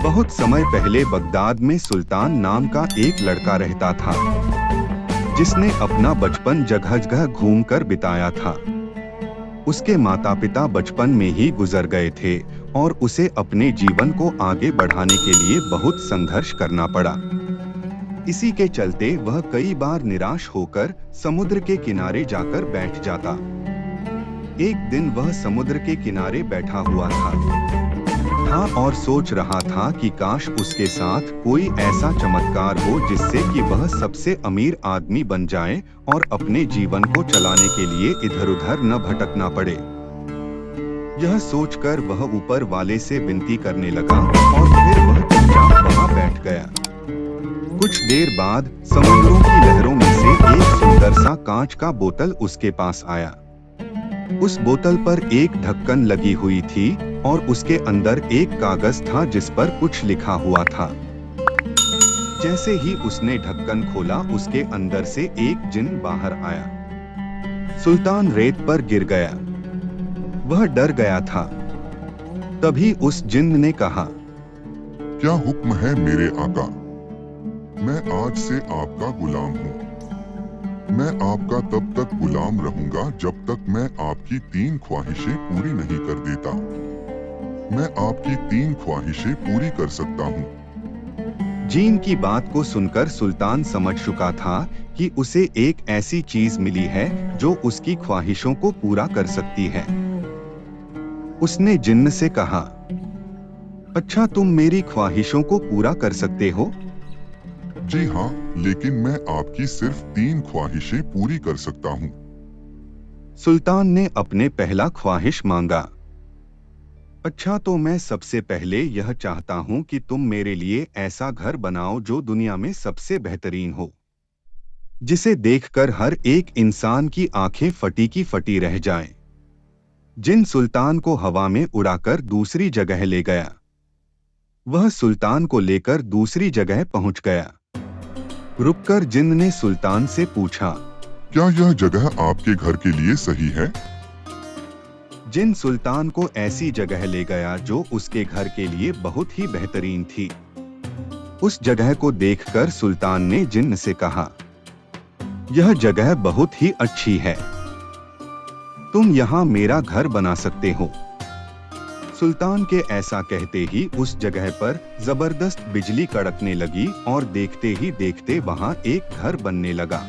बहुत समय पहले बगदाद में सुल्तान नाम का एक लड़का रहता था, जिसने अपना बचपन जगह जगह घूमकर बिताया था। उसके माता पिता बचपन में ही गुजर गए थे और उसे अपने जीवन को आगे बढ़ाने के लिए बहुत संघर्ष करना पड़ा। इसी के चलते वह कई बार निराश होकर समुद्र के किनारे जाकर बैठ जाता। एक दिन वह समुद्र के किनारे बैठा हुआ था और सोच रहा था कि काश उसके साथ कोई ऐसा चमत्कार हो जिससे कि वह सबसे अमीर आदमी बन जाए और अपने जीवन को चलाने के लिए इधर-उधर न भटकना पड़े। यह सोचकर वह ऊपर वाले से विनती करने लगा और फिर वह चुपचाप वहां बैठ गया। कुछ देर बाद समुद्रों की लहरों में से एक सुंदर सा कांच का बोतल उसके पास आया। उस बोतल पर एक ढक्कन लगी हुई थी और उसके अंदर एक कागज था जिस पर कुछ लिखा हुआ था। जैसे ही उसने ढक्कन खोला, उसके अंदर से एक जिन बाहर आया। सुल्तान रेत पर गिर गया। वह डर गया था। तभी उस जिन ने कहा, क्या हुक्म है मेरे आका? मैं आज से आपका गुलाम हूँ। मैं आपका तब तक गुलाम रहूंगा जब तक मैं आपकी 3 ख्वाहिशें पूरी नहीं कर देता। मैं आपकी 3 ख्वाहिशें पूरी कर सकता हूँ। जीन की बात को सुनकर सुल्तान समझ चुका था कि उसे एक ऐसी चीज मिली है जो उसकी ख्वाहिशों को पूरा कर सकती है। उसने जिन्न से कहा, अच्छा, तुम मेरी ख्वाहिशों को पूरा कर सकते हो? जी हाँ, लेकिन मैं आपकी सिर्फ 3 ख्वाहिशें पूरी कर सकता हूँ। सुल्तान ने अपने पहला ख्वाहिश मांगा। अच्छा, तो मैं सबसे पहले यह चाहता हूँ कि तुम मेरे लिए ऐसा घर बनाओ जो दुनिया में सबसे बेहतरीन हो, जिसे देखकर हर एक इंसान की आंखें फटी की फटी रह जाएं। जिन सुल्तान को हवा में उड़ाकर दूसरी जगह ले गया। वह सुल्तान को लेकर दूसरी जगह पहुंच गया। रुककर जिन्न ने सुल्तान से पूछा, क्या यह जगह आपके घर के लिए सही है? जिन सुल्तान को ऐसी जगह ले गया जो उसके घर के लिए बहुत ही बेहतरीन थी। उस जगह को देखकर सुल्तान ने जिन्न से कहा, यह जगह बहुत ही अच्छी है, तुम यहाँ मेरा घर बना सकते हो। सुल्तान के ऐसा कहते ही उस जगह पर जबरदस्त बिजली कड़कने लगी और देखते ही देखते वहां एक घर बनने लगा।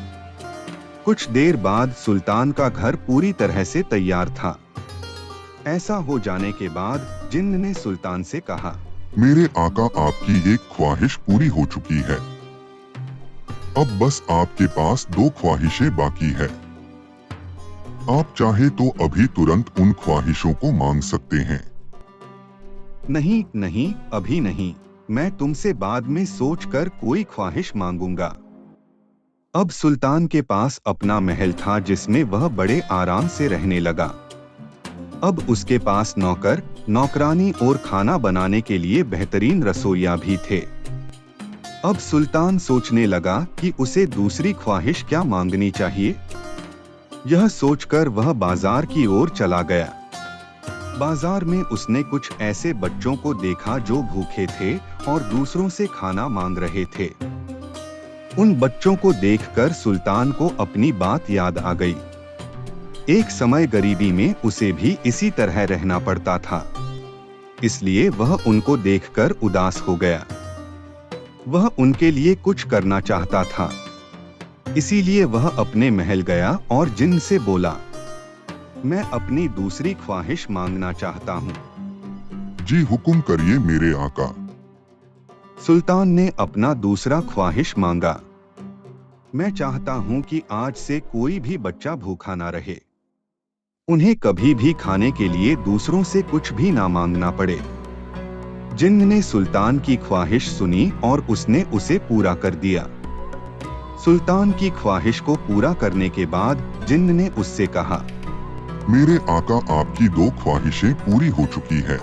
कुछ देर बाद सुल्तान का घर पूरी तरह से तैयार था। ऐसा हो जाने के बाद जिन्न ने सुल्तान से कहा, मेरे आका, आपकी एक ख्वाहिश पूरी हो चुकी है। अब बस आपके पास 2 ख्वाहिशें बाकी है। आप चाहे तो अभी तुरंत उन ख्वाहिशों को मांग सकते हैं। नहीं नहीं, अभी नहीं, मैं तुमसे बाद में सोचकर कोई ख्वाहिश मांगूंगा। अब सुल्तान के पास अपना महल था जिसमें वह बड़े आराम से रहने लगा। अब उसके पास नौकर, नौकरानी और खाना बनाने के लिए बेहतरीन रसोइया भी थे। अब सुल्तान सोचने लगा कि उसे दूसरी ख्वाहिश क्या मांगनी चाहिए। यह सोचकर वह बाजार की ओर चला गया। बाजार में उसने कुछ ऐसे बच्चों को देखा जो भूखे थे और दूसरों से खाना मांग रहे थे। उन बच्चों को देखकर सुल्तान को अपनी बात याद आ गई। एक समय गरीबी में उसे भी इसी तरह रहना पड़ता था, इसलिए वह उनको देखकर उदास हो गया। वह उनके लिए कुछ करना चाहता था, इसीलिए वह अपने महल गया और जिन्न से बोला, मैं अपनी दूसरी ख्वाहिश मांगना चाहता हूँ। जी हुक्म करिए मेरे आका। सुल्तान ने अपना दूसरा ख्वाहिश मांगा, मैं चाहता हूँ कि आज से कोई भी बच्चा भूखा ना रहे, उन्हें कभी भी खाने के लिए दूसरों से कुछ भी ना मांगना पड़े। जिन्न ने सुल्तान की ख्वाहिश सुनी और उसने उसे पूरा कर दिया। सुल्तान की ख्वाहिश को पूरा करने के बाद जिन्न ने उससे कहा, मेरे आका, आपकी 2 ख्वाहिशें पूरी हो चुकी है।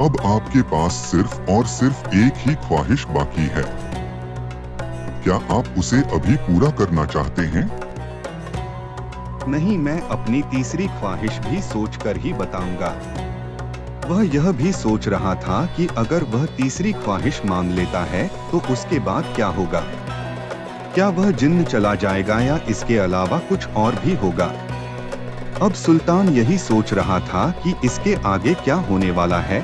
अब आपके पास सिर्फ और सिर्फ एक ही ख्वाहिश बाकी है। क्या आप उसे अभी पूरा करना चाहते हैं? नहीं, मैं अपनी तीसरी ख्वाहिश भी सोचकर ही बताऊंगा। वह यह भी सोच रहा था कि अगर वह तीसरी ख्वाहिश मांग लेता है तो उसके बाद क्या होगा। क्या वह जिन्न चला जाएगा या इसके अलावा कुछ और भी होगा। अब सुल्तान यही सोच रहा था कि इसके आगे क्या होने वाला है।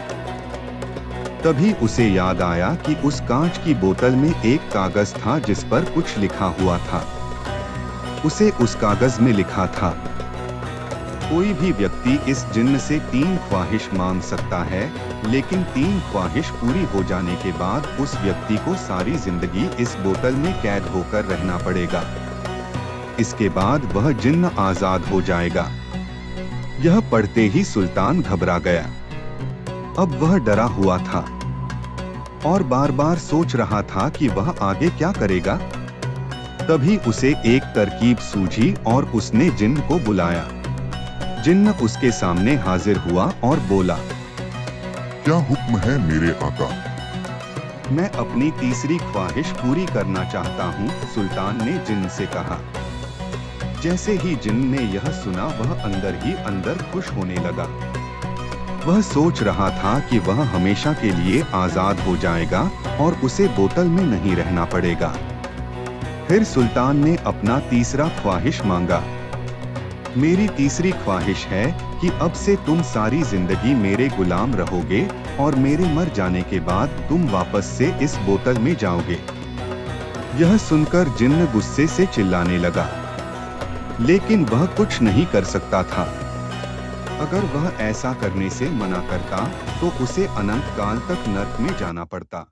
तभी उसे याद आया कि उस कांच की बोतल में एक कागज था जिस पर कुछ लिखा हुआ था। उसे उस कागज में लिखा था, कोई भी व्यक्ति इस जिन्न से 3 ख्वाहिश मांग सकता है, लेकिन 3 ख्वाहिश पूरी हो जाने के बाद उस व्यक्ति को सारी जिंदगी इस बोतल में कैद होकर रहना पड़ेगा। इसके बाद वह जिन्न आजाद हो जाएगा। यह पढ़ते ही सुल्तान घबरा गया। अब वह डरा हुआ था और बार बार सोच रहा था कि वह आगे क्या करेगा। तभी उसे एक तरकीब सूझी और उसने जिन्न को बुलाया। जिन्न उसके सामने हाजिर हुआ और बोला, क्या हुक्म है मेरे आका। मैं अपनी तीसरी ख्वाहिश पूरी करना चाहता हूँ, सुल्तान ने जिन्न से कहा। जैसे ही जिन्न ने यह सुना वह अंदर ही अंदर खुश होने लगा। वह सोच रहा था कि वह हमेशा के लिए आजाद हो जाएगा और उसे बोतल में नहीं रहना पड़ेगा। फिर सुल्तान ने अपना तीसरा ख्वाहिश मांगा। मेरी तीसरी ख्वाहिश है कि अब से तुम सारी जिंदगी मेरे गुलाम रहोगे और मेरे मर जाने के बाद तुम वापस से इस बोतल में जाओगे। यह सुनकर जिन्न गुस्से से चिल्लाने लगा, लेकिन वह कुछ नहीं कर सकता था। अगर वह ऐसा करने से मना करता तो उसे अनंत काल तक नर्क में जाना पड़ता।